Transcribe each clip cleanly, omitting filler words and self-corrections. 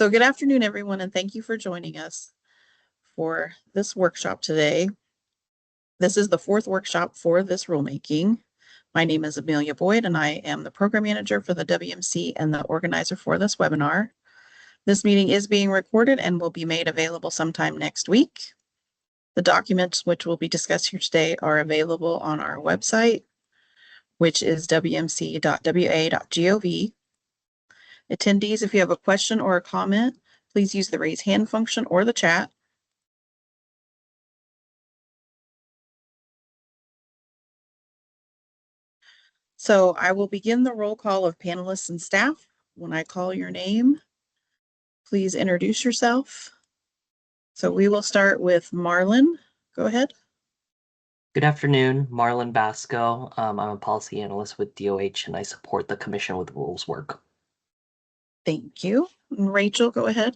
So good afternoon, everyone, and thank you for joining us for this workshop today. This is the fourth workshop for this rulemaking. My name is Amelia Boyd, and I am the program manager for the WMC and the organizer for this webinar. This meeting is being recorded and will be made available sometime next week. The documents which will be discussed here today are available on our website, which is wmc.wa.gov. Attendees, if you have a question or a comment, please use the raise hand function or the chat. So I will begin the roll call of panelists and staff. When I call your name, please introduce yourself. So we will start with Marlon. Go ahead. Good afternoon, Marlon Basco. I'm a policy analyst with DOH, and I support the Commission with Rules work. Thank you. And Rachel, go ahead.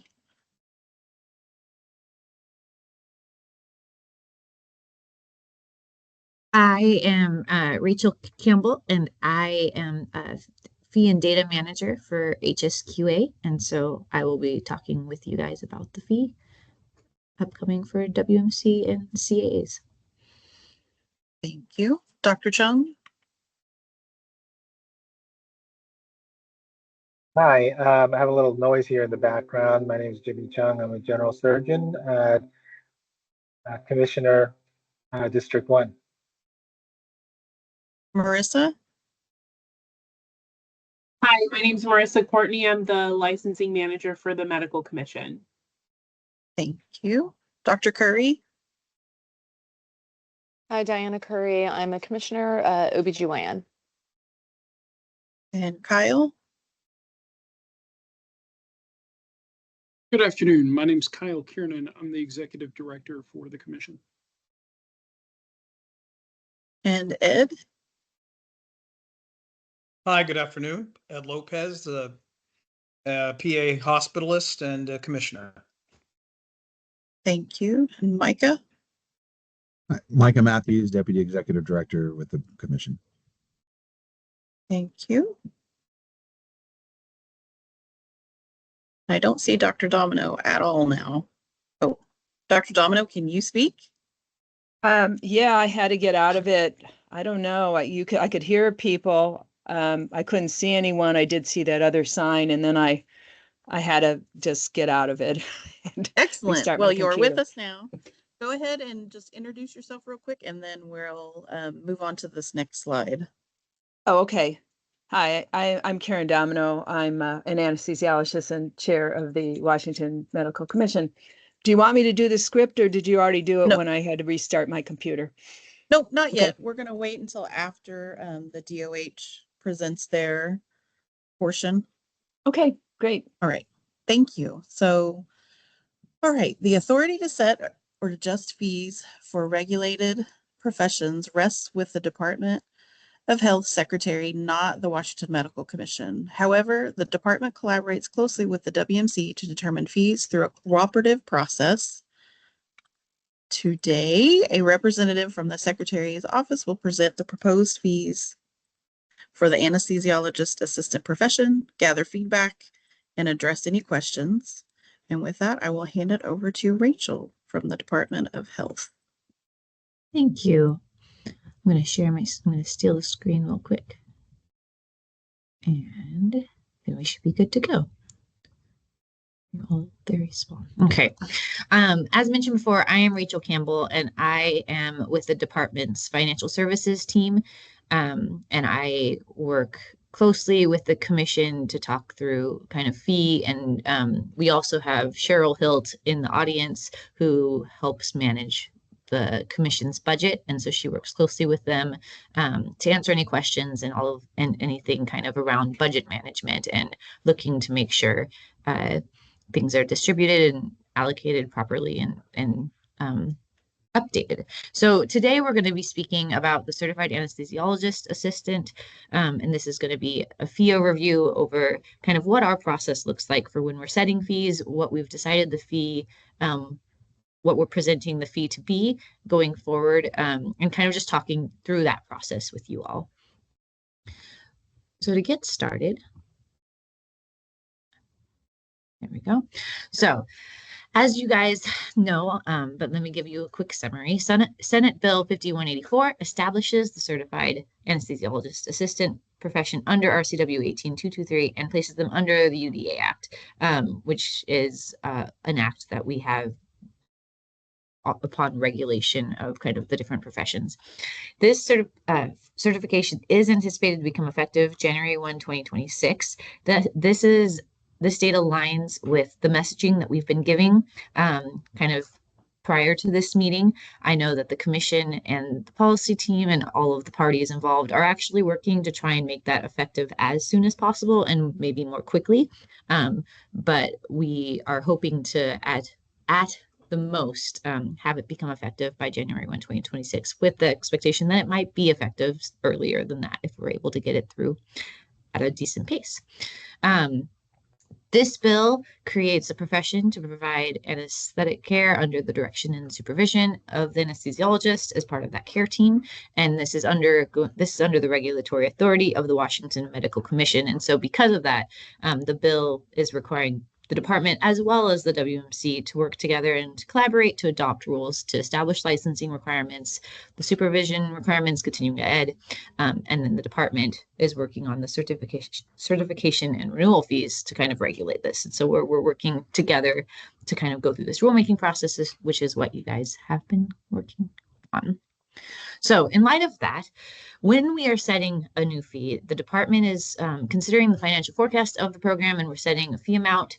I am Rachel Campbell, and I am a fee and data manager for HSQA, and so I will be talking with you guys about the fee upcoming for WMC and CAAs. Thank you. Dr. Chung? Hi, I have a little noise here in the background. My name is Jimmy Chung. I'm a general surgeon at Commissioner District 1. Marissa? Hi, my name is Marissa Courtney. I'm the licensing manager for the Medical Commission. Thank you. Dr. Curry? Hi, Diana Curry. I'm a commissioner, OBGYN. And Kyle? Good afternoon. My name is Kyle Kiernan. I'm the executive director for the commission. And Ed? Hi, good afternoon. Ed Lopez, the PA hospitalist and commissioner. Thank you. And Micah? Hi, Micah Matthews, deputy executive director with the commission. Thank you. I don't see Dr. Domino at all now. Oh, Dr. Domino, can you speak? Yeah, I had to get out of it. I don't know. I could hear people. I couldn't see anyone. I did see that other sign, and then I had to just get out of it. Excellent. Well, you're with us now. Go ahead and just introduce yourself real quick, and then we'll move on to this next slide. Oh, okay. Hi, I'm Karen Domino. I'm an anesthesiologist and chair of the Washington Medical Commission. Do you want me to do the script, or did you already do it when I had to restart my computer? Nope, not yet. We're going to wait until after the DOH presents their portion. Okay, great. All right. Thank you. So, all right. The authority to set or adjust fees for regulated professions rests with the Department of Health Secretary, not the Washington Medical Commission. However, the department collaborates closely with the WMC to determine fees through a cooperative process. Today, a representative from the Secretary's office will present the proposed fees for the anesthesiologist assistant profession, gather feedback, and address any questions. And with that, I will hand it over to Rachel from the Department of Health. Thank you. I'm going to steal the screen real quick. And then we should be good to go. All very small. Okay. As mentioned before, I am Rachel Campbell, and I am with the department's financial services team. And I work closely with the commission to talk through kind of fee. And we also have Cheryl Hilt in the audience who helps manage the commission's budget, and so she works closely with them to answer any questions and anything kind of around budget management and looking to make sure things are distributed and allocated properly and updated. So today we're going to be speaking about the certified anesthesiologist assistant, and this is going to be a fee overview over kind of what our process looks like for when we're setting fees, what we've decided the fee, what we're presenting the fee to be going forward, and kind of just talking through that process with you all. So to get started, There we go. So as you guys know, but let me give you a quick summary. Senate Bill 5184 establishes the certified anesthesiologist assistant profession under RCW 18223 and places them under the UDA Act, which is an act that we have upon regulation of kind of the different professions. This certification is anticipated to become effective January 1, 2026. This date aligns with the messaging that we've been giving kind of prior to this meeting. I know that the commission and the policy team and all of the parties involved are actually working to try and make that effective as soon as possible and maybe more quickly. But we are hoping to at the most have it become effective by January 1, 2026, with the expectation that it might be effective earlier than that if we're able to get it through at a decent pace. This bill creates a profession to provide anesthetic care under the direction and supervision of the anesthesiologist as part of that care team. And this is under the regulatory authority of the Washington Medical Commission. And so because of that, the bill is requiring the department as well as the WMC to work together and to collaborate to adopt rules to establish licensing requirements, the supervision requirements, continuing ed, and then the department is working on the certification and renewal fees to kind of regulate this. And so we're working together to kind of go through this rulemaking process, which is what you guys have been working on. So in light of that, when we are setting a new fee, the department is considering the financial forecast of the program, and we're setting a fee amount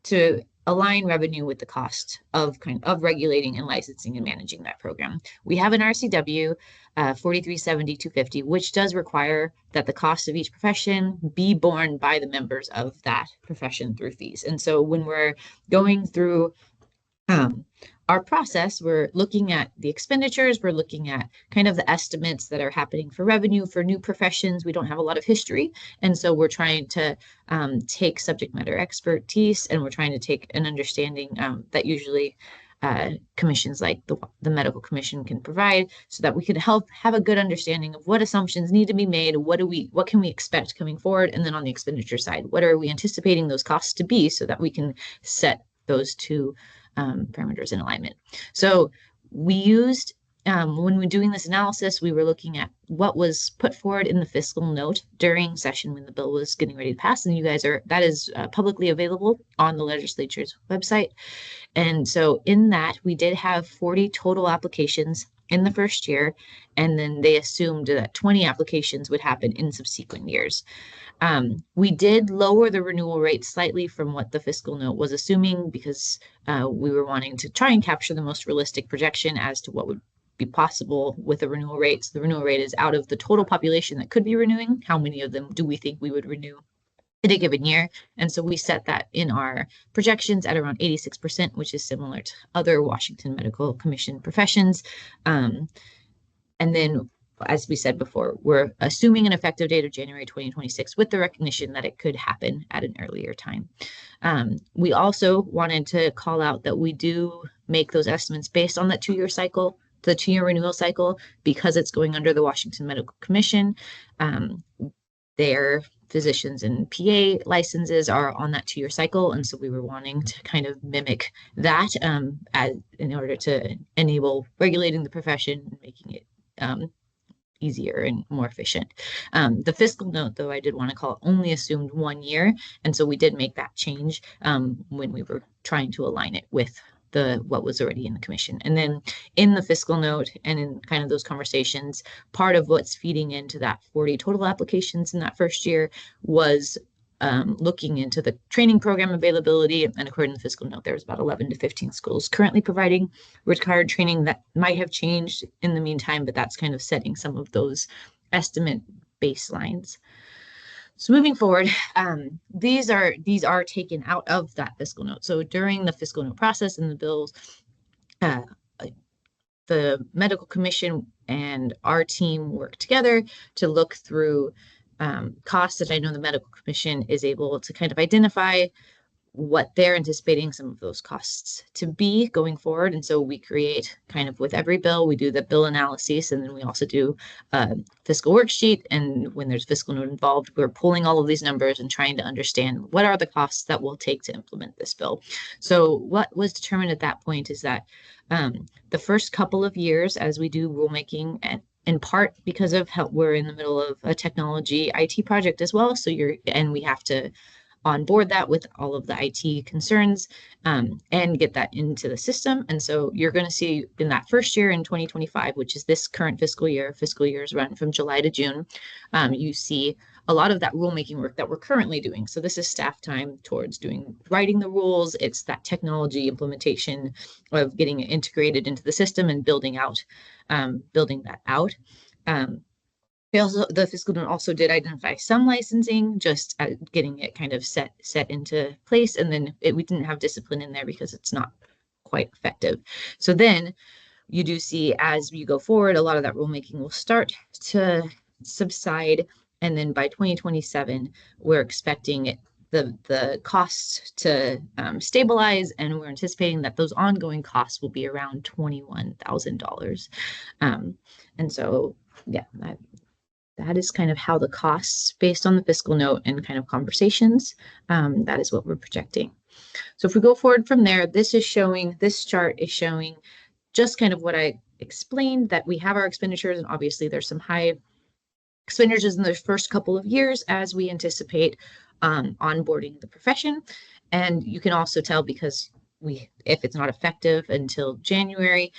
to align revenue with the cost of regulating and licensing and managing that program. We have an RCW 4370-250, which does require that the cost of each profession be borne by the members of that profession through fees. And so when we're going through our process, we're looking at the expenditures, we're looking at kind of the estimates that are happening for revenue for new professions. We don't have a lot of history. And so we're trying to take subject matter expertise, and we're trying to take an understanding that usually commissions like the Medical Commission can provide, so that we can help have a good understanding of what assumptions need to be made, what can we expect coming forward, and then on the expenditure side, what are we anticipating those costs to be, so that we can set those two parameters in alignment. So we used, when we're doing this analysis, we were looking at what was put forward in the fiscal note during session when the bill was getting ready to pass. And that is publicly available on the legislature's website. And so in that, we did have 40 total applications in the first year, and then they assumed that 20 applications would happen in subsequent years. We did lower the renewal rate slightly from what the fiscal note was assuming, because we were wanting to try and capture the most realistic projection as to what would be possible with the renewal rate. So the renewal rate is out of the total population that could be renewing. How many of them do we think we would renew in a given year? And so we set that in our projections at around 86%, which is similar to other Washington Medical Commission professions. And then, as we said before, we're assuming an effective date of January 2026 with the recognition that it could happen at an earlier time. We also wanted to call out that we do make those estimates based on that 2-year cycle, the 2-year renewal cycle, because it's going under the Washington Medical Commission. Their physicians and PA licenses are on that 2-year cycle. And so we were wanting to kind of mimic that in order to enable regulating the profession and making it easier and more efficient. The fiscal note, though, I did want to call, only assumed 1 year. And so we did make that change when we were trying to align it with what was already in the commission. And then in the fiscal note and in kind of those conversations, part of what's feeding into that 40 total applications in that first year was looking into the training program availability. And according to the fiscal note, there was about 11 to 15 schools currently providing required training. That might have changed in the meantime, but that's kind of setting some of those estimate baselines. So moving forward, these are taken out of that fiscal note. So during the fiscal note process and the bills, the Medical Commission and our team work together to look through costs that I know the Medical Commission is able to kind of identify what they're anticipating some of those costs to be going forward. And so we create kind of with every bill, we do the bill analysis, and then we also do a fiscal worksheet. And when there's fiscal note involved, we're pulling all of these numbers and trying to understand what are the costs that we'll take to implement this bill. So what was determined at that point is that the first couple of years as we do rulemaking, and in part because of how we're in the middle of a technology IT project as well. So we have to onboard that with all of the IT concerns and get that into the system. And so you're going to see in that first year in 2025, which is this current fiscal years run from July to June, you see a lot of that rulemaking work that we're currently doing. So this is staff time towards writing the rules. It's that technology implementation of getting it integrated into the system and building that out. The fiscal note also did identify some licensing, just getting it kind of set into place. And then we didn't have discipline in there because it's not quite effective. So then you do see as you go forward, a lot of that rulemaking will start to subside. And then by 2027, we're expecting the costs to stabilize, and we're anticipating that those ongoing costs will be around $21,000. And so, yeah, that is kind of how the costs based on the fiscal note and kind of conversations, that is what we're projecting. So if we go forward from there, this chart is showing just kind of what I explained, that we have our expenditures, and obviously there's some high expenditures in the first couple of years as we anticipate onboarding the profession. And you can also tell because if it's not effective until January,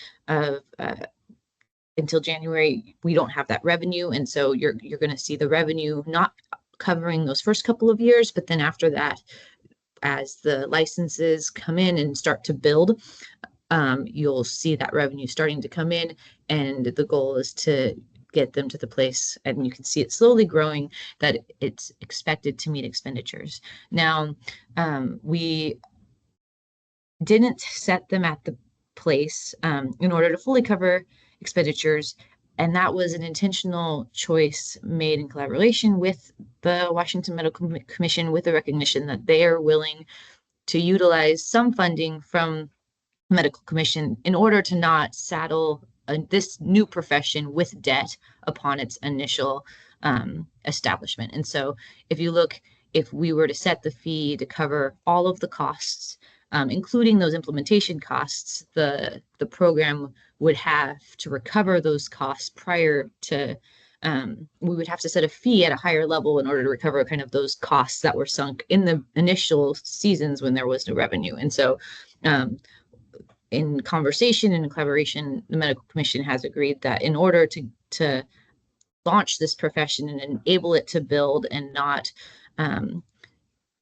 we don't have that revenue. And so you're going to see the revenue not covering those first couple of years, but then after that, as the licenses come in and start to build, you'll see that revenue starting to come in, and the goal is to get them to the place, and you can see it slowly growing, that it's expected to meet expenditures. Now, we didn't set them at the place in order to fully cover expenditures, and that was an intentional choice made in collaboration with the Washington Medical Commission, with the recognition that they are willing to utilize some funding from the Medical Commission in order to not saddle this new profession with debt upon its initial establishment. And so if we were to set the fee to cover all of the costs, including those implementation costs, the program would have to recover those costs prior to, we would have to set a fee at a higher level in order to recover kind of those costs that were sunk in the initial seasons when there was no revenue. And so in conversation and in collaboration, the Medical Commission has agreed that in order to launch this profession and enable it to build and not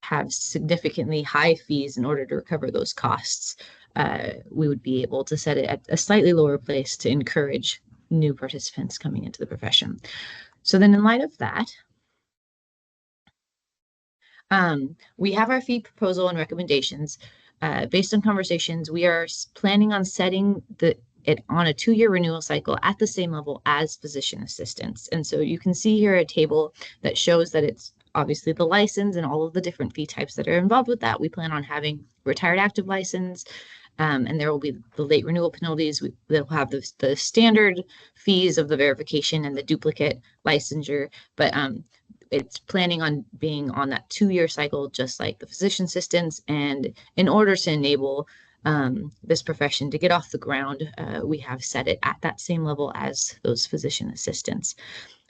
have significantly high fees in order to recover those costs, we would be able to set it at a slightly lower place to encourage new participants coming into the profession. So then in light of that, we have our fee proposal and recommendations. Based on conversations, we are planning on setting it on a 2-year renewal cycle at the same level as physician assistants. And so you can see here a table that shows that it's obviously the license and all of the different fee types that are involved with that. We plan on having retired active license, and there will be the late renewal penalties. They'll have the standard fees of the verification and the duplicate licensure, but it's planning on being on that 2-year cycle, just like the physician assistants. And in order to enable this profession to get off the ground, we have set it at that same level as those physician assistants.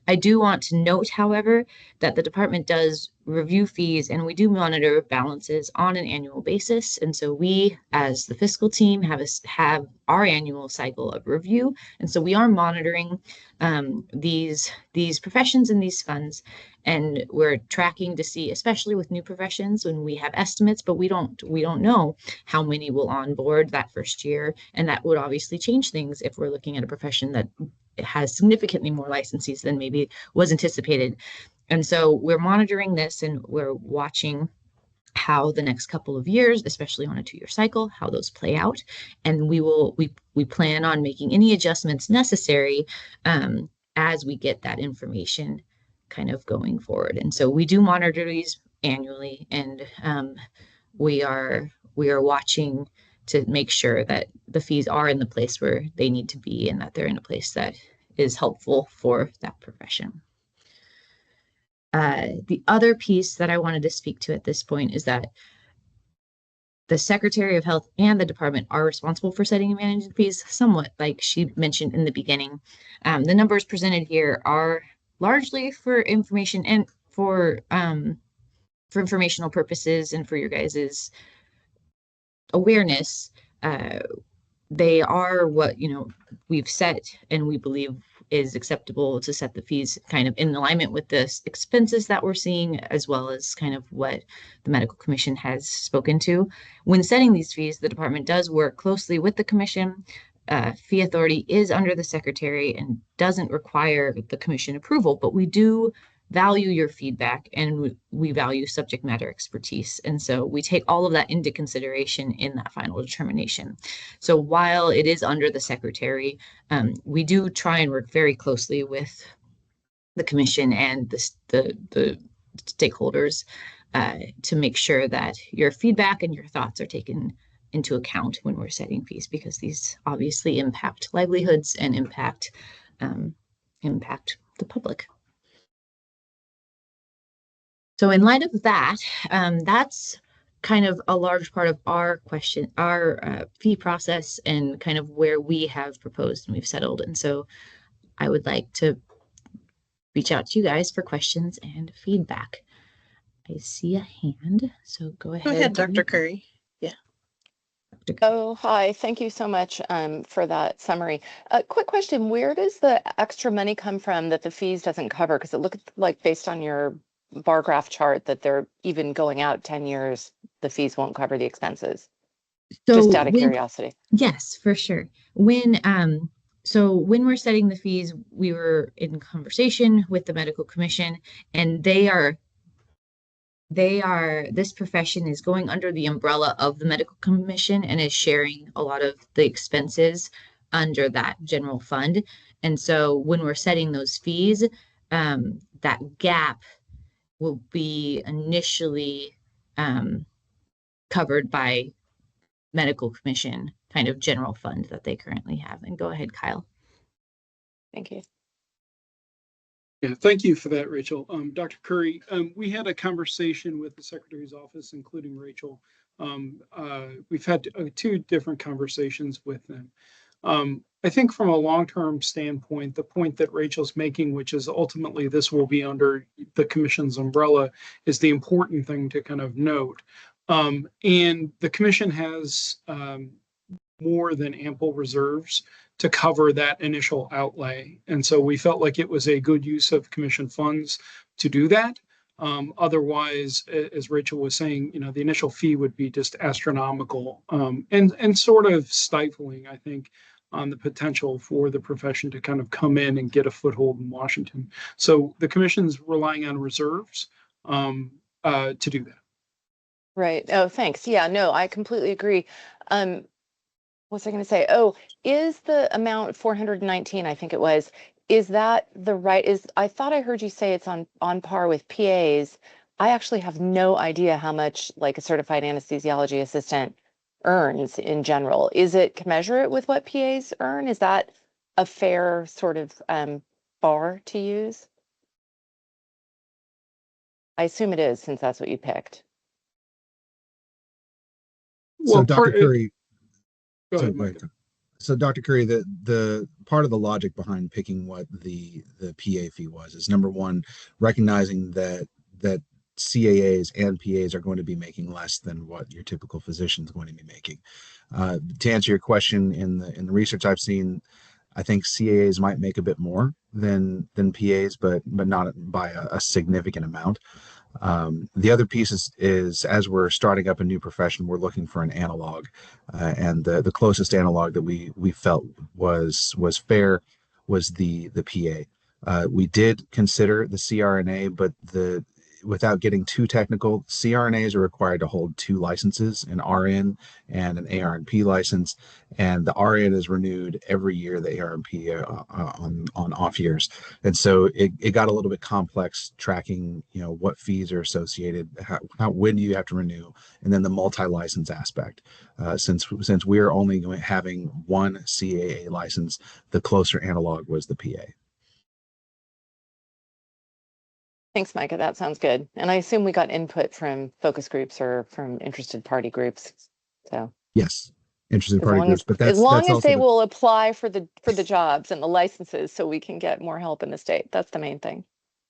I do want to note, however, that the department does review fees, and we do monitor balances on an annual basis. And so we, as the fiscal team, have our annual cycle of review. And so we are monitoring these professions and these funds, and we're tracking to see, especially with new professions, when we have estimates, but we don't know how many will onboard that first year. And that would obviously change things if we're looking at a profession that has significantly more licensees than maybe was anticipated. And so we're monitoring this, and we're watching how the next couple of years, especially on a 2-year cycle, how those play out. And we plan on making any adjustments necessary as we get that information kind of going forward. And so we do monitor these annually, and we are watching to make sure that the fees are in the place where they need to be and that they're in a place that is helpful for that profession. The other piece that I wanted to speak to at this point is that the Secretary of Health and the department are responsible for setting and managing fees, somewhat like she mentioned in the beginning. The numbers presented here are largely for information and for informational purposes and for your guys's awareness. They are what, you know, we've set and we believe is acceptable to set the fees kind of in alignment with the expenses that we're seeing, as well as kind of what the medical commission has spoken to. When setting these fees, the department does work closely with the commission. Fee authority is under the secretary and doesn't require the commission approval, but we do value your feedback and we value subject matter expertise. And so we take all of that into consideration in that final determination. So while it is under the secretary, we do try and work very closely with the commission and the stakeholders to make sure that your feedback and your thoughts are taken into account when we're setting fees, because these obviously impact livelihoods and impact the public. So in light of that, that's kind of a large part of our fee process and kind of where we have proposed and we've settled. And so I would like to reach out to you guys for questions and feedback. I see a hand, so go ahead. Go ahead, Dr. Curry. Yeah. Oh, hi. Thank you so much for that summary. Quick question. Where does the extra money come from that the fees doesn't cover? Because it looks like based on your bar graph chart that they're even going out 10 years, the fees won't cover the expenses. So just out of curiosity. Yes, for sure. When when we're setting the fees, we were in conversation with the medical commission, and this profession is going under the umbrella of the medical commission and is sharing a lot of the expenses under that general fund. And so when we're setting those fees, that gap will be initially covered by medical commission kind of general fund that they currently have. And go ahead, Kyle. Thank you. Yeah, thank you for that, Rachel. Dr. Curry, we had a conversation with the Secretary's office, including Rachel. We've had two different conversations with them. I think from a long-term standpoint, the point that Rachel's making, which is ultimately this will be under the commission's umbrella, is the important thing to kind of note. And the commission has more than ample reserves to cover that initial outlay. And so we felt like it was a good use of commission funds to do that. Otherwise, as Rachel was saying, you know, the initial fee would be just astronomical and sort of stifling, I think, on the potential for the profession to kind of come in and get a foothold in Washington. So the commission's relying on reserves to do that. Right. Oh, thanks. Yeah, no, I completely agree. What's I going to say? Oh, is the amount 419, I think it was, is that the right, I thought I heard you say it's on par with PAs. I actually have no idea how much like a certified anesthesiology assistant earns in general. Is it commensurate with what PAs earn? Is that a fair sort of bar to use? I assume it is, since that's what you picked. So Well, Dr. Curry, go ahead, so Dr. Curry, the part of the logic behind picking what the PA fee was is, number one, recognizing that CAAs and PAs are going to be making less than what your typical physician is going to be making. To answer your question, in the research I've seen, I think CAAs might make a bit more than PAs, but not by a significant amount. The other piece is as we're starting up a new profession, we're looking for an analog, and the closest analog that we felt was fair was the PA. We did consider the CRNA, but without getting too technical, CRNAs are required to hold 2 licenses, an RN and an ARNP license, and the RN is renewed every year, the ARNP on off years. And so it got a little bit complex tracking, what fees are associated, when do you have to renew, and then the multi-license aspect. Since we're only having one CAA license, the closer analog was the PA. Thanks, Micah. That sounds good. And I assume we got input from focus groups or from interested party groups. So yes, interested party groups, but as long as they also will apply for the jobs and the licenses, so we can get more help in the state. That's the main thing.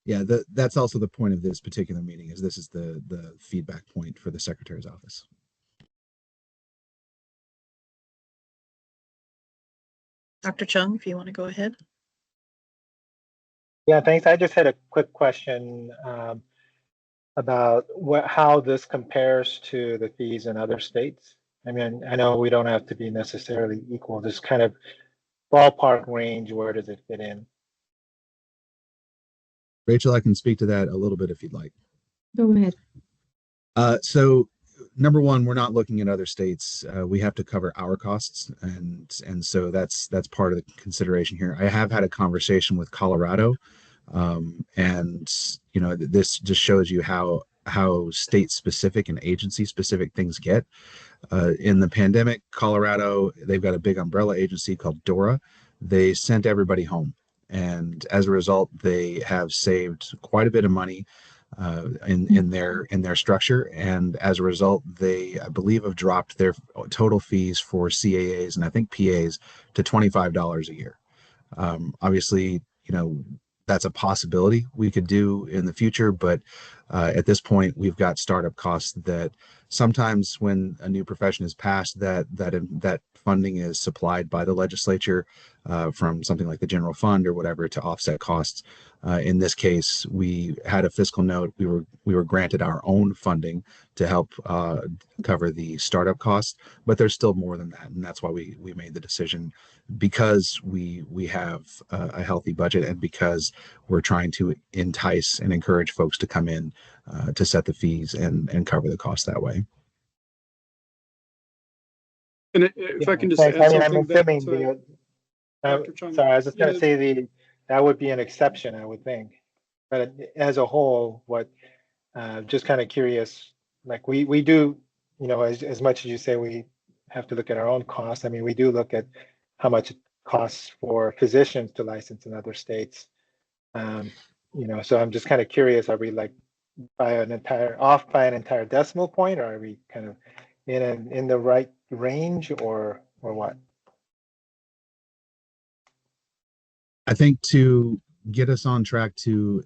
Yeah, that's also the point of this particular meeting, is this is the feedback point for the Secretary's office. Dr. Chung, if you want to go ahead. Yeah, thanks. I just had a quick question about how this compares to the fees in other states. I mean, I know we don't have to be necessarily equal, just kind of ballpark range, where does it fit in? Rachel, I can speak to that a little bit if you'd like. Go ahead. So number one, we're not looking at other states. We have to cover our costs, and so that's part of the consideration here. I have had a conversation with Colorado, and this just shows you how state specific and agency specific things get. In the pandemic, Colorado, they've got a big umbrella agency called DORA. They sent everybody home, and as a result, they have saved quite a bit of money in their structure, and as a result, they, I believe, have dropped their total fees for CAAs and I think PAs to $25 a year. Obviously, that's a possibility we could do in the future, but at this point, we've got startup costs that sometimes when a new profession is passed, that funding is supplied by the legislature from something like the general fund or whatever to offset costs. In this case, we had a fiscal note. We were granted our own funding to help cover the startup costs, but there's still more than that, and that's why we made the decision, because we have a healthy budget and because we're trying to entice and encourage folks to come in to set the fees and cover the cost that way. And if I can just thanks. add I mean, something, I'm assuming sorry, I was just going to say that would be an exception, I would think. But as a whole, just kind of curious, like we do, as much as you say we have to look at our own costs, I mean, we do look at how much it costs for physicians to license in other states. So I'm just kind of curious, are we like off by an entire decimal point, or are we kind of in the right range, or what? I think to get us on track to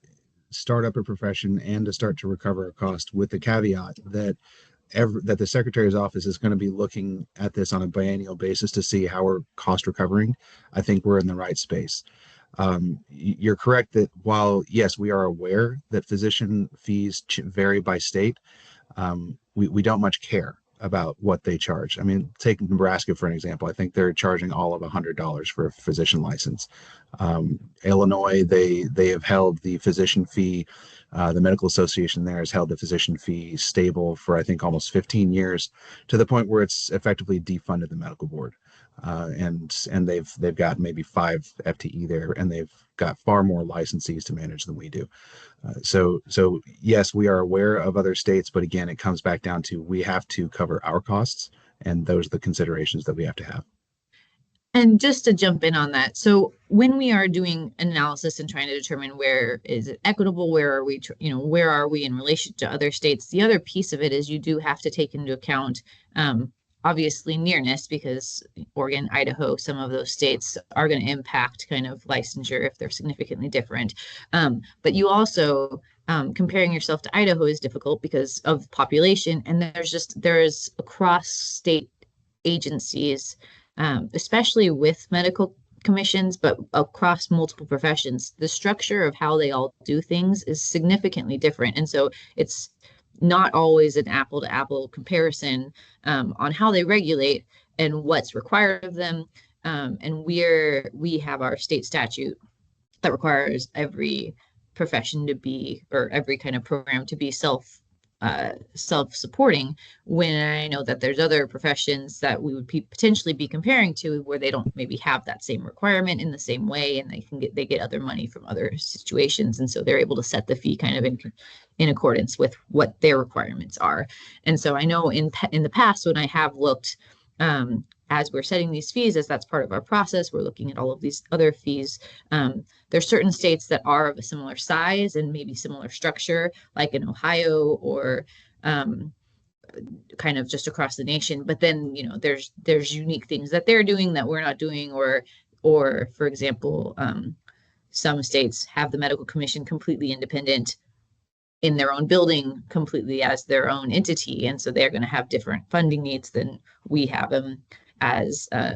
start up a profession and to start to recover a cost, with the caveat that that the Secretary's office is going to be looking at this on a biennial basis to see how we're cost recovering, I think we're in the right space. You're correct that while, yes, we are aware that physician fees vary by state, we don't much care about what they charge. I mean, take Nebraska for an example. I think they're charging all of $100 for a physician license. Illinois, they have held the physician fee. The medical association there has held the physician fee stable for, I think, almost 15 years, to the point where it's effectively defunded the medical board. And they've got maybe 5 FTE there, and they've got far more licensees to manage than we do. So yes, we are aware of other states, but again, it comes back down to we have to cover our costs, and those are the considerations that we have to have. And just to jump in on that, so when we are doing analysis and trying to determine where is it equitable, where are we, where are we in relation to other states, the other piece of it is you do have to take into account, obviously, nearness, because Oregon, Idaho, some of those states are going to impact kind of licensure if they're significantly different. But you also, comparing yourself to Idaho is difficult because of population, and there's across state agencies, especially with medical commissions, but across multiple professions, the structure of how they all do things is significantly different. And so it's not always an apple to apple comparison on how they regulate and what's required of them. And we have our state statute that requires every profession to be, or every kind of program to be self-supporting, when I know that there's other professions that we would potentially be comparing to where they don't maybe have that same requirement in the same way, and they get other money from other situations, and so they're able to set the fee kind of in accordance with what their requirements are. And so I know in the past when I have looked, as we're setting these fees, as that's part of our process, we're looking at all of these other fees. There's certain states that are of a similar size and maybe similar structure, like in Ohio or kind of just across the nation. But then, there's unique things that they're doing that we're not doing, or for example, some states have the medical commission completely independent in their own building, completely as their own entity. And so they're going to have different funding needs than we have them as a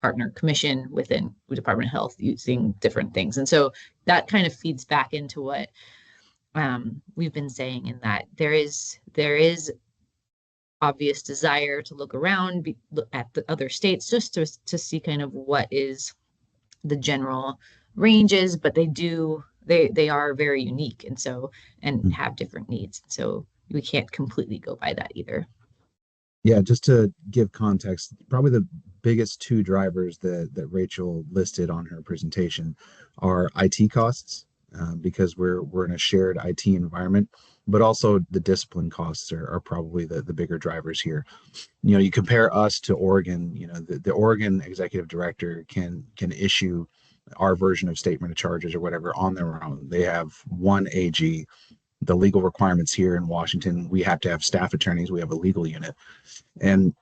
partner commission within the Department of Health, using different things. And so that kind of feeds back into what we've been saying, in that there is obvious desire to look around, look at the other states, just to see kind of what is the general ranges, but they are very unique, and so have different needs. So we can't completely go by that either. Yeah, just to give context, probably the biggest two drivers that Rachel listed on her presentation are IT costs, because we're in a shared IT environment, but also the discipline costs are probably the bigger drivers here. You compare us to Oregon, the Oregon executive director can issue our version of statement of charges or whatever on their own. They have one AG. The legal requirements here in Washington, we have to have staff attorneys, we have a legal unit, and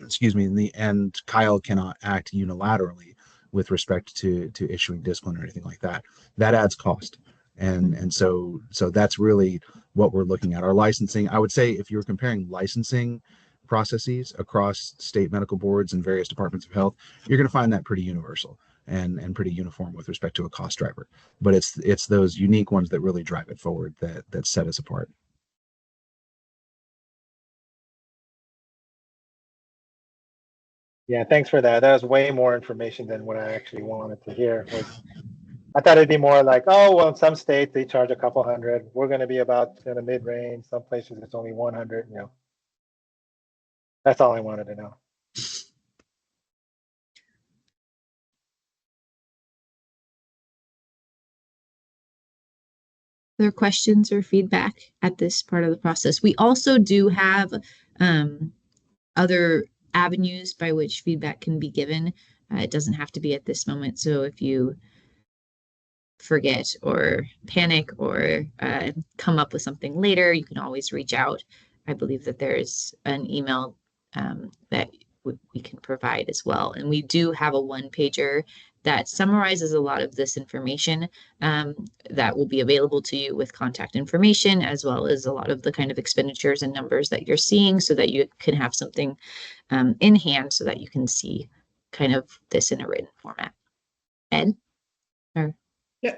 excuse me, in the end, Kyle cannot act unilaterally with respect to issuing discipline or anything like that. That adds cost, and so that's really what we're looking at. Our licensing, I would say, if you're comparing licensing processes across state medical boards and various departments of health, you're going to find that pretty universal and pretty uniform with respect to a cost driver. But it's those unique ones that really drive it forward that set us apart. Yeah, thanks for that. That was way more information than what I actually wanted to hear. I thought it'd be more like, oh, well, in some states they charge a couple hundred. We're going to be about in the mid-range. Some places it's only 100. That's all I wanted to know. Other questions or feedback at this part of the process? We also do have other avenues by which feedback can be given. It doesn't have to be at this moment. So if you forget or panic or come up with something later, you can always reach out. I believe that there's an email that we can provide as well. And we do have a one-pager that summarizes a lot of this information that will be available to you with contact information, as well as a lot of the kind of expenditures and numbers that you're seeing, so that you can have something in hand so that you can see kind of this in a written format. Ed? Yeah.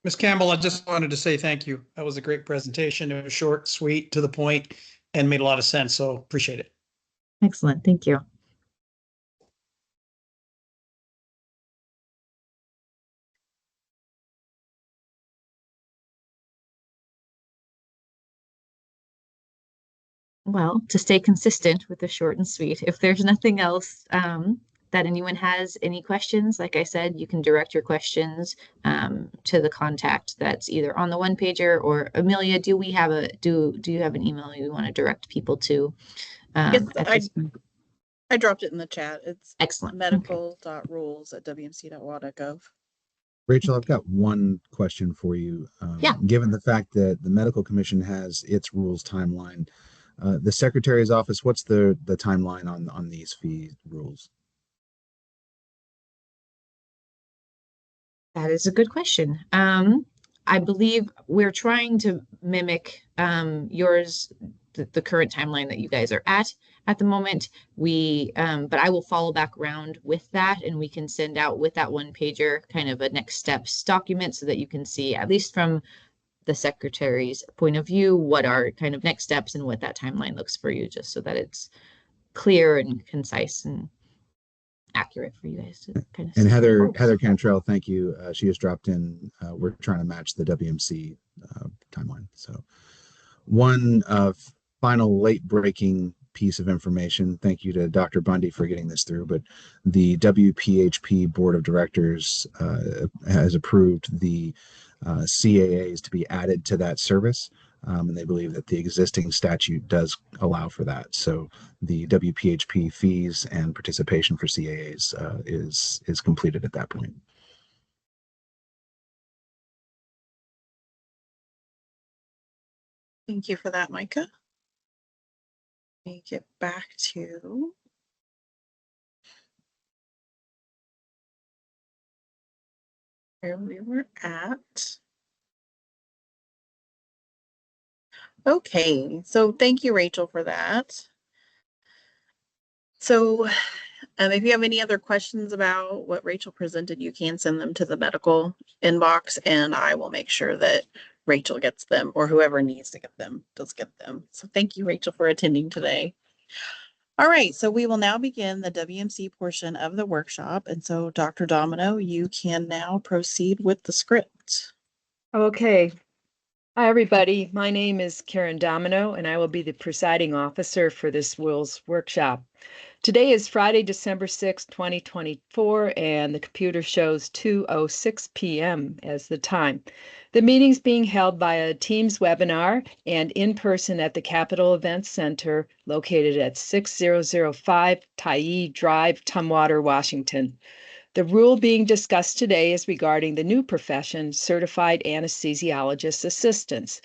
Ms. Campbell, I just wanted to say thank you. That was a great presentation. It was short, sweet, to the point, and made a lot of sense. So appreciate it. Excellent. Thank you. Well, to stay consistent with the short and sweet, if there's nothing else that anyone has any questions, like I said, you can direct your questions to the contact that's either on the one pager, or Amelia, do you have an email you want to direct people to? Yes, I dropped it in the chat. It's excellent. medical.rules@wmc.wa.gov. Rachel, I've got one question for you. Yeah. Given the fact that the Medical Commission has its rules timeline, the Secretary's office, what's the timeline on these fee rules? That is a good question. I believe we're trying to mimic yours, the current timeline that you guys are at the moment. But I will follow back around with that, and we can send out with that one pager kind of a next steps document, so that you can see, at least from the Secretary's point of view, what are kind of next steps and what that timeline looks for you, just so that it's clear and concise and accurate. accurate for you guys to kind of And see. Heather Cantrell, thank you. She has dropped in. We're trying to match the WMC timeline. So one final late breaking piece of information. Thank you to Dr. Bundy for getting this through, but the WPHP Board of Directors has approved the CAAs to be added to that service. And they believe that the existing statute does allow for that. So the WPHP fees and participation for CAAs is completed at that point. Thank you for that, Micah. Let me get back to where we were at. Okay, so thank you, Rachel, for that. So if you have any other questions about what Rachel presented, you can send them to the medical inbox, and I will make sure that Rachel gets them, or whoever needs to get them does get them. So thank you, Rachel, for attending today. All right, so we will now begin the WMC portion of the workshop. And so Dr. Domino, you can now proceed with the script. Okay. Hi, everybody. My name is Karen Domino, and I will be the presiding officer for this Wills workshop. Today is Friday, December 6, 2024, and the computer shows 2:06 p.m. as the time. The meeting's being held via Teams webinar and in person at the Capitol Events Center located at 6005 Tyee Drive, Tumwater, Washington. The rule being discussed today is regarding the new profession, Certified Anesthesiologist Assistants.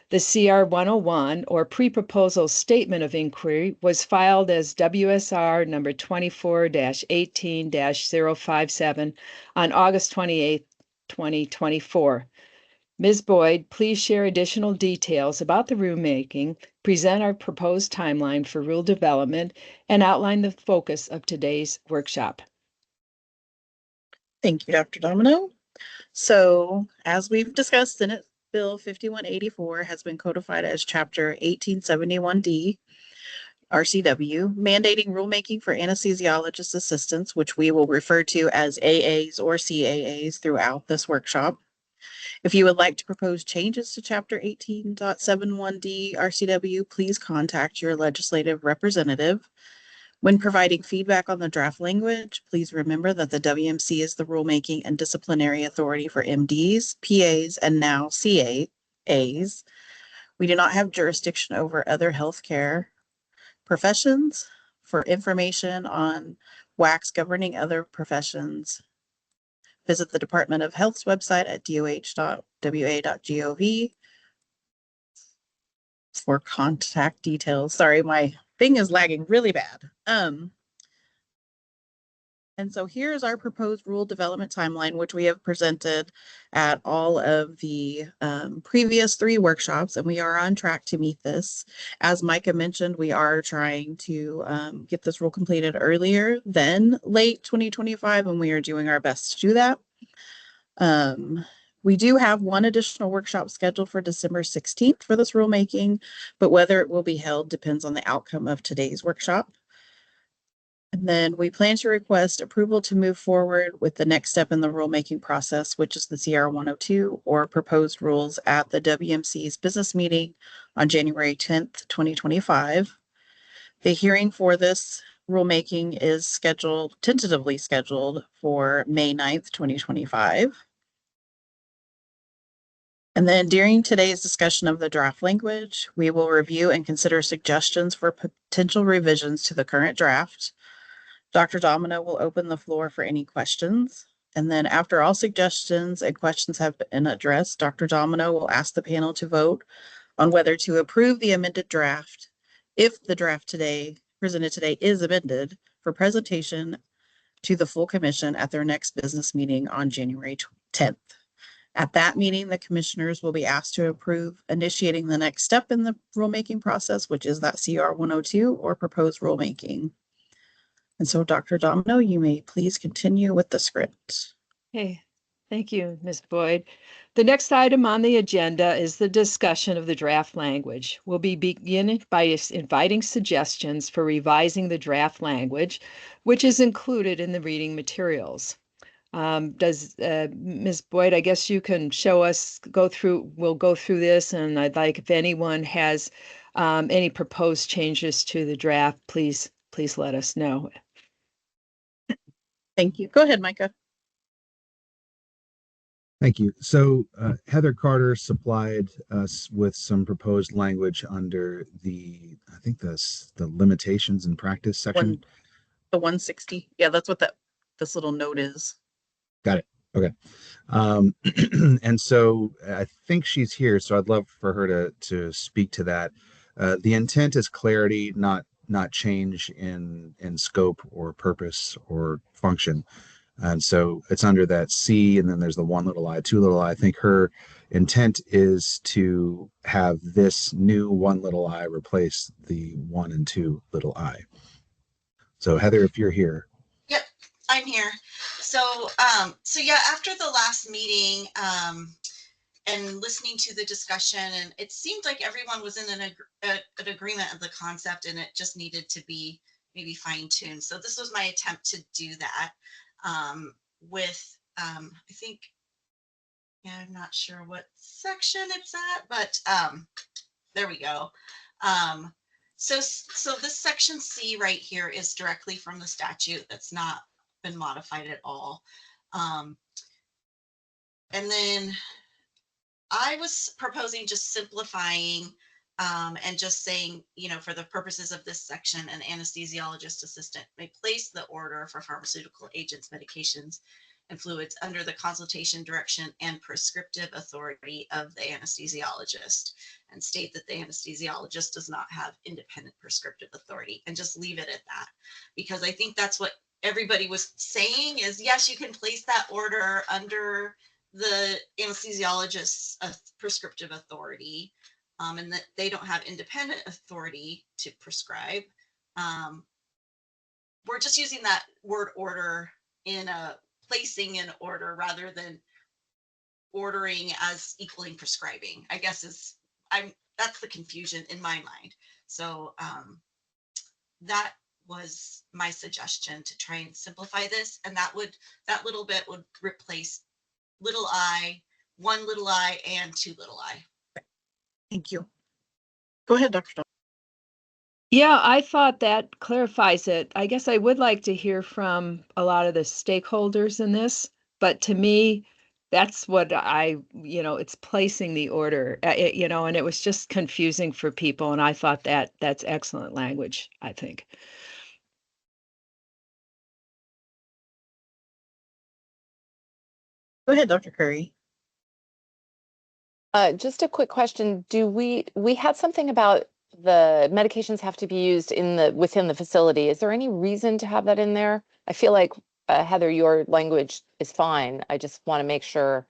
The CR 101, or Pre-Proposal Statement of Inquiry, was filed as WSR number 24-18-057 on August 28, 2024. Ms. Boyd, please share additional details about the rulemaking, present our proposed timeline for rule development, and outline the focus of today's workshop. Thank you, Dr. Domino. So as we've discussed, Senate Bill 5184 has been codified as Chapter 1871D RCW, mandating rulemaking for anesthesiologist assistants, which we will refer to as AAs or CAAs throughout this workshop. If you would like to propose changes to Chapter 18.71D RCW, please contact your legislative representative. When providing feedback on the draft language, please remember that the WMC is the rulemaking and disciplinary authority for MDs, PAs, and now CAAs. We do not have jurisdiction over other healthcare professions. For information on WACs governing other professions, visit the Department of Health's website at doh.wa.gov for contact details. Sorry, my thing is lagging really bad. And so here's our proposed rule development timeline, which we have presented at all of the previous 3 workshops, and we are on track to meet this. As Micah mentioned, we are trying to get this rule completed earlier than late 2025, and we are doing our best to do that. We do have one additional workshop scheduled for December 16th for this rulemaking, but whether it will be held depends on the outcome of today's workshop. And then we plan to request approval to move forward with the next step in the rulemaking process, which is the CR 102 or proposed rules at the WMC's business meeting on January 10th, 2025. The hearing for this rulemaking is tentatively scheduled for May 9th, 2025. And then during today's discussion of the draft language, we will review and consider suggestions for potential revisions to the current draft. Dr. Domino will open the floor for any questions. And then after all suggestions and questions have been addressed, Dr. Domino will ask the panel to vote on whether to approve the amended draft if the draft presented today is amended for presentation to the full commission at their next business meeting on January 10th. At that meeting, the commissioners will be asked to approve initiating the next step in the rulemaking process, which is that CR 102 or proposed rulemaking. And so, Dr. Domino, you may please continue with the script. Okay, Thank you, Ms. Boyd. The next item on the agenda is the discussion of the draft language. We'll be beginning by inviting suggestions for revising the draft language, which is included in the reading materials. Does Ms. Boyd, I guess you can show us, we'll go through this, and I'd like if anyone has any proposed changes to the draft, please let us know. Thank you. Go ahead, Micah. Thank you. So Heather Carter supplied us with some proposed language under I think the limitations in practice section. The 160. Yeah, that's what this little note is. Got it. Okay. And so I think she's here, so I'd love for her to speak to that. The intent is clarity, not change in scope or purpose or function. And so it's under that C, and then there's the 1 little I, 2 little I. I think her intent is to have this new 1 little I replace the 1 and 2 little I. So Heather, if you're here. Yep, I'm here. So yeah, after the last meeting and listening to the discussion, and it seemed like everyone was in an agreement of the concept, and it just needed to be maybe fine-tuned. So this was my attempt to do that. With, I think, yeah, I'm not sure what section it's at, but there we go. So this section C right here is directly from the statute. That's not been modified at all. And then I was proposing just simplifying and just saying, for the purposes of this section, an anesthesiologist assistant may place the order for pharmaceutical agents, medications, and fluids under the consultation, direction, and prescriptive authority of the anesthesiologist, and state that the anesthesiologist does not have independent prescriptive authority, and just leave it at that. Because I think that's what everybody was saying is, yes, you can place that order under the anesthesiologist's prescriptive authority, and that they don't have independent authority to prescribe. We're just using that word order in a placing an order rather than ordering as equaling prescribing, I guess that's the confusion in my mind. So that was my suggestion to try and simplify this, and that little bit would replace little I, 1 little I, and 2 little I. Thank you. Go ahead, Dr. Dahl. Yeah, I thought that clarifies it. I guess I would like to hear from a lot of the stakeholders in this, but to me, that's what it's placing the order, and it was just confusing for people. And I thought that's excellent language, I think. Go ahead, Dr. Curry. Just a quick question. Do we had something about the medications have to be used within the facility. Is there any reason to have that in there? I feel like Heather, your language is fine. I just want to make sure.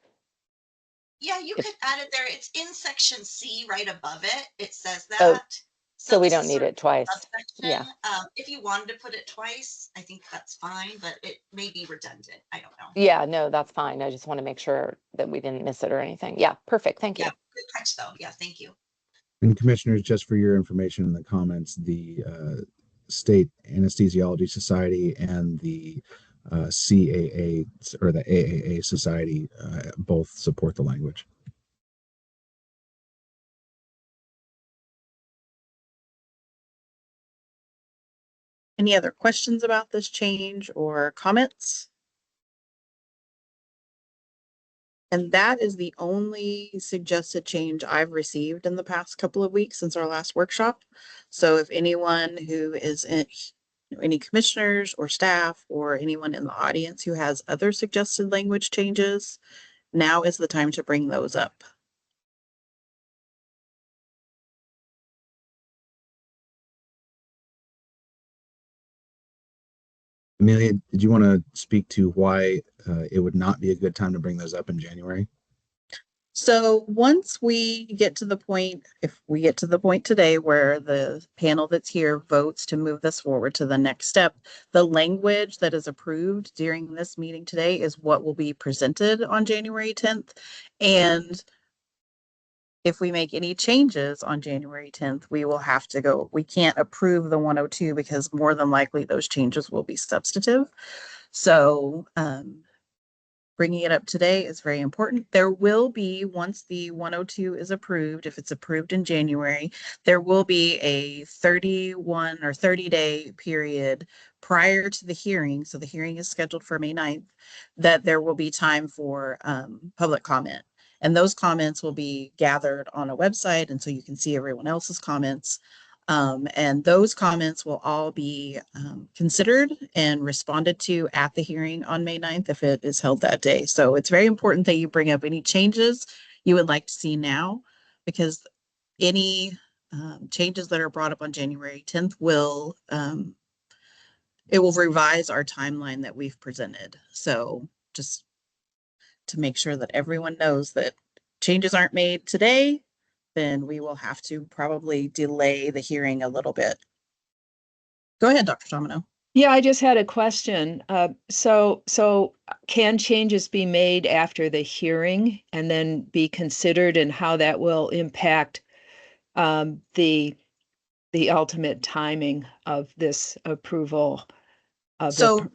Yeah, you could add it there. It's in section C right above it. It says that. Oh, so we don't need it twice. Yeah. If you wanted to put it twice, I think that's fine, but it may be redundant. I don't know. Yeah, no, that's fine. I just want to make sure that we didn't miss it or anything. Yeah, perfect. Thank you. Yeah, good catch though. Yeah, thank you. And commissioners, just for your information in the comments, the State Anesthesiology Society and the CAA or the AAA Society both support the language. Any other questions about this change or comments? And that is the only suggested change I've received in the past couple of weeks since our last workshop. So if anyone who is any commissioners or staff or anyone in the audience who has other suggested language changes, now is the time to bring those up. Amelia, did you want to speak to why it would not be a good time to bring those up in January? So once we get to the point, if we get to the point today where the panel that's here votes to move this forward to the next step, the language that is approved during this meeting today is what will be presented on January 10th. And if we make any changes on January 10th, we will have to go, we can't approve the 102 because more than likely those changes will be substantive. So, bringing it up today is very important. There will be, once the 102 is approved, if it's approved in January, there will be a 31 or 30-day period prior to the hearing. So the hearing is scheduled for May 9th, that there will be time for public comment. And those comments will be gathered on a website. And so you can see everyone else's comments. And those comments will all be considered and responded to at the hearing on May 9th if it is held that day. So it's very important that you bring up any changes you would like to see now, because any changes that are brought up on January 10th will, it will revise our timeline that we've presented. So just to make sure that everyone knows that changes aren't made today, then we will have to probably delay the hearing a little bit. Go ahead, Dr. Domino. Yeah, I just had a question. So can changes be made after the hearing and then be considered, and how that will impact the ultimate timing of this approval of So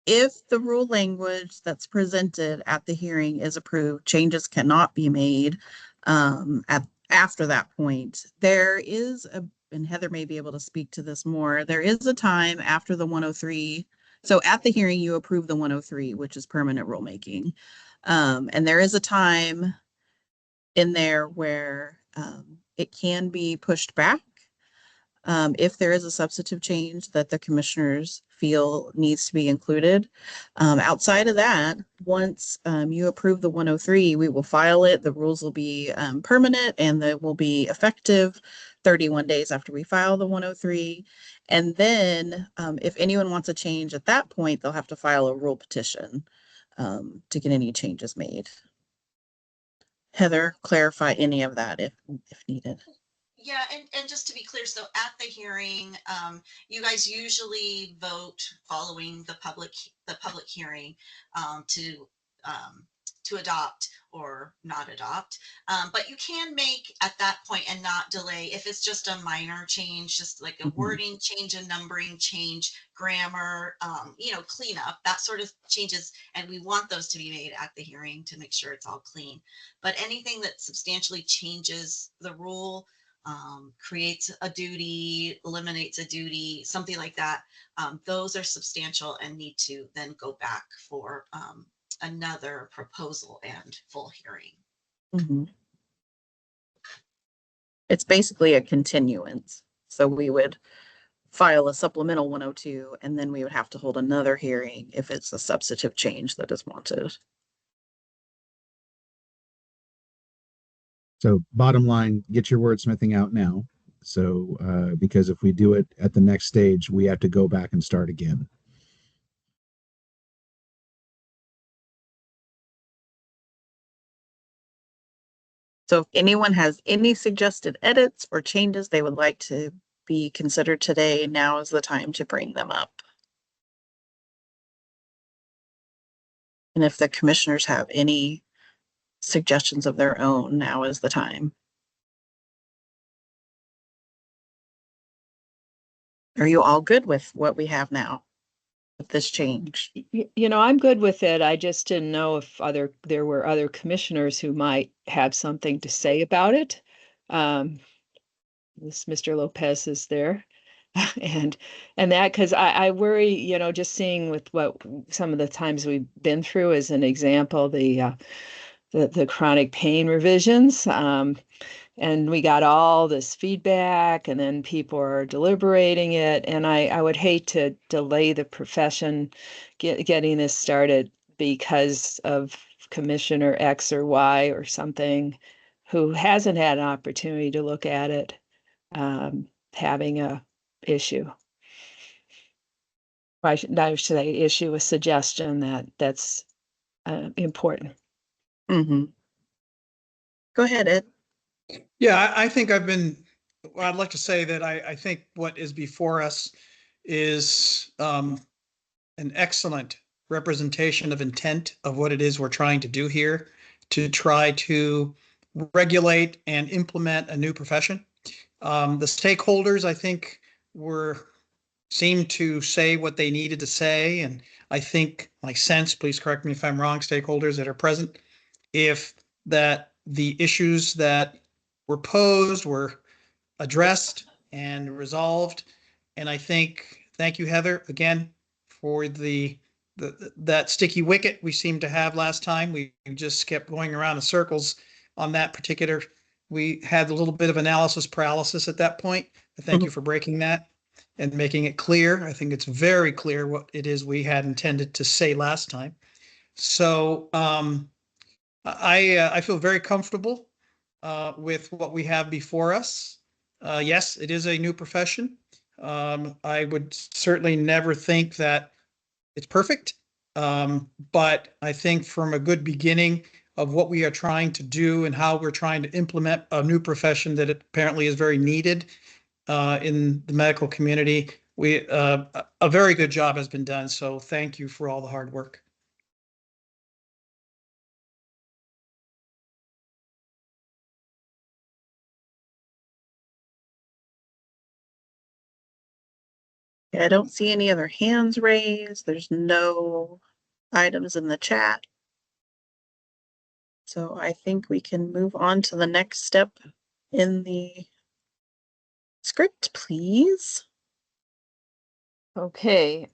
if the rule language that's presented at the hearing is approved, changes cannot be made after that point. There is a, and Heather may be able to speak to this more, there is a time after the 103. So at the hearing, you approve the 103, which is permanent rulemaking. And there is a time in there where it can be pushed back if there is a substantive change that the commissioners feel needs to be included. Outside of that, once you approve the 103, we will file it. The rules will be permanent and they will be effective 31 days after we file the 103. And then if anyone wants a change at that point, they'll have to file a rule petition to get any changes made. Heather, clarify any of that if needed. Yeah, and just to be clear, so at the hearing, you guys usually vote following the public hearing to adopt or not adopt. But you can make at that point and not delay if it's just a minor change, just like a wording change, a numbering change, grammar, cleanup, that sort of changes. And we want those to be made at the hearing to make sure it's all clean. But anything that substantially changes the rule, creates a duty, eliminates a duty, something like that, those are substantial and need to then go back for another proposal and full hearing. It's basically a continuance. So we would file a supplemental 102 and then we would have to hold another hearing if it's a substantive change that is wanted. So bottom line, get your wordsmithing out now. So because if we do it at the next stage, we have to go back and start again. So if anyone has any suggested edits or changes they would like to be considered today, now is the time to bring them up. And if the commissioners have any suggestions of their own, now is the time. Are you all good with what we have now with this change? I'm good with it. I just didn't know if there were other commissioners who might have something to say about it. This Mr. Lopez is there. and that, because I worry, just seeing with what some of the times we've been through as an example, the chronic pain revisions, and we got all this feedback and then people are deliberating it, and I would hate to delay the profession getting this started because of Commissioner X or Y or something who hasn't had an opportunity to look at it, having a issue. I should say issue a suggestion that's important. Go ahead, Ed. Yeah, I think well, I'd like to say that I think what is before us is an excellent representation of intent of what it is we're trying to do here, to try to regulate and implement a new profession. The stakeholders, I think, seemed to say what they needed to say. And I think, my sense, please correct me if I'm wrong, stakeholders that are present, if that the issues that were posed were addressed and resolved. And I think, thank you, Heather, again, for that sticky wicket we seemed to have last time. We just kept going around in circles on that particular. We had a little bit of analysis paralysis at that point. Thank you for breaking that and making it clear. I think it's very clear what it is we had intended to say last time. So I feel very comfortable with what we have before us. Yes, it is a new profession. I would certainly never think that it's perfect, but I think from a good beginning of what we are trying to do and how we're trying to implement a new profession that apparently is very needed in the medical community, a very good job has been done. So thank you for all the hard work. Yeah, I don't see any other hands raised. There's no items in the chat. So I think we can move on to the next step in the script, please. Okay.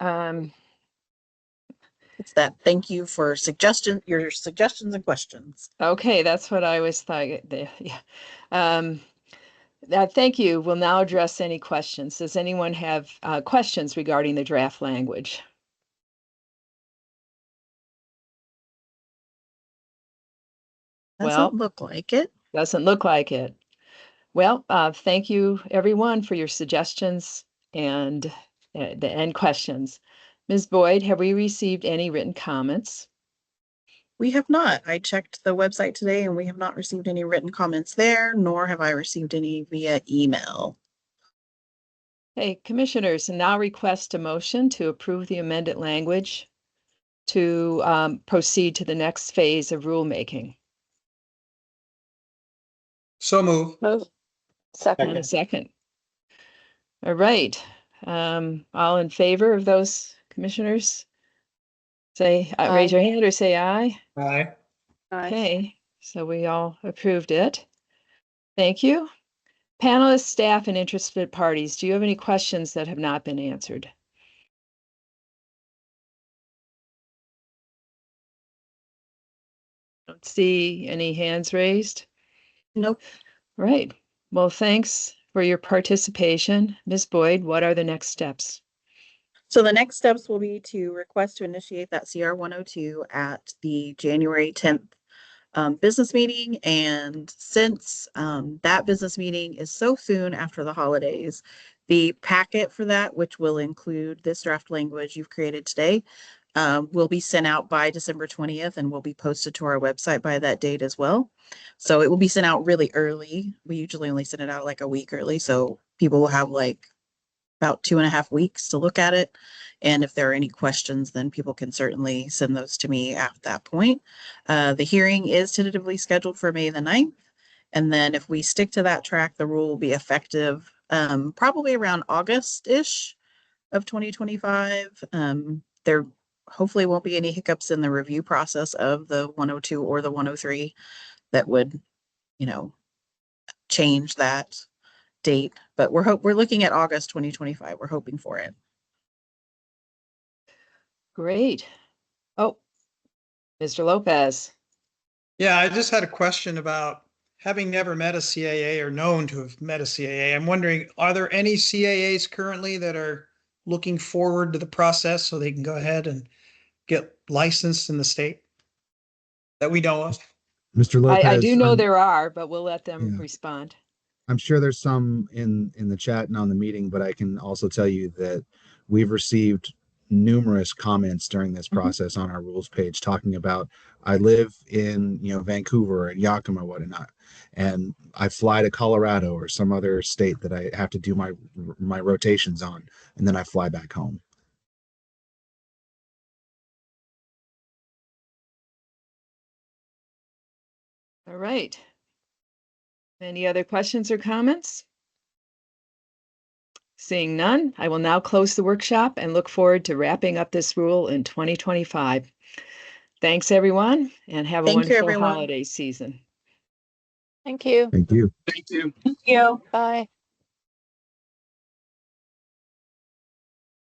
It's that thank you for your suggestions and questions. Okay, that's what I was thought. Yeah. Thank you. We'll now address any questions. Does anyone have questions regarding the draft language? Doesn't look like it. Doesn't look like it. Well, thank you everyone for your suggestions and questions. Ms. Boyd, have we received any written comments? We have not. I checked the website today and we have not received any written comments there, nor have I received any via email. Hey, commissioners, now request a motion to approve the amended language to proceed to the next phase of rulemaking. So move. Second. And a second. All right. All in favor of those commissioners? Say, raise your hand or say aye. Aye. Okay, so we all approved it. Thank you. Panelists, staff, and interested parties, do you have any questions that have not been answered? Don't see any hands raised. Nope. Right. Well, thanks for your participation. Ms. Boyd, what are the next steps? So the next steps will be to request to initiate that CR 102 at the January 10th business meeting. And since that business meeting is so soon after the holidays, the packet for that, which will include this draft language you've created today, will be sent out by December 20th and will be posted to our website by that date as well. So it will be sent out really early. We usually only send it out like a week early. So people will have like about 2.5 weeks to look at it. And if there are any questions, then people can certainly send those to me at that point. The hearing is tentatively scheduled for May the 9th. And then if we stick to that track, the rule will be effective probably around August-ish of 2025. There hopefully won't be any hiccups in the review process of the 102 or the 103 that would, change that date, but we're looking at August 2025. We're hoping for it. Great. Oh, Mr. Lopez. Yeah, I just had a question about having never met a CAA or known to have met a CAA. I'm wondering, are there any CAAs currently that are looking forward to the process so they can go ahead and get licensed in the state that we know of? Mr. Lopez, I do know there are, but we'll let them respond. I'm sure there's some in the chat and on the meeting, but I can also tell you that we've received numerous comments during this process on our rules page talking about I live in Vancouver and Yakima, whatnot, and I fly to Colorado or some other state that I have to do my rotations on, and then I fly back home. All right. Any other questions or comments? Seeing none, I will now close the workshop and look forward to wrapping up this rule in 2025. Thanks, everyone, and have a Thank you, wonderful everyone. holiday season. Thank you. Thank you. Thank you. Thank you. Bye.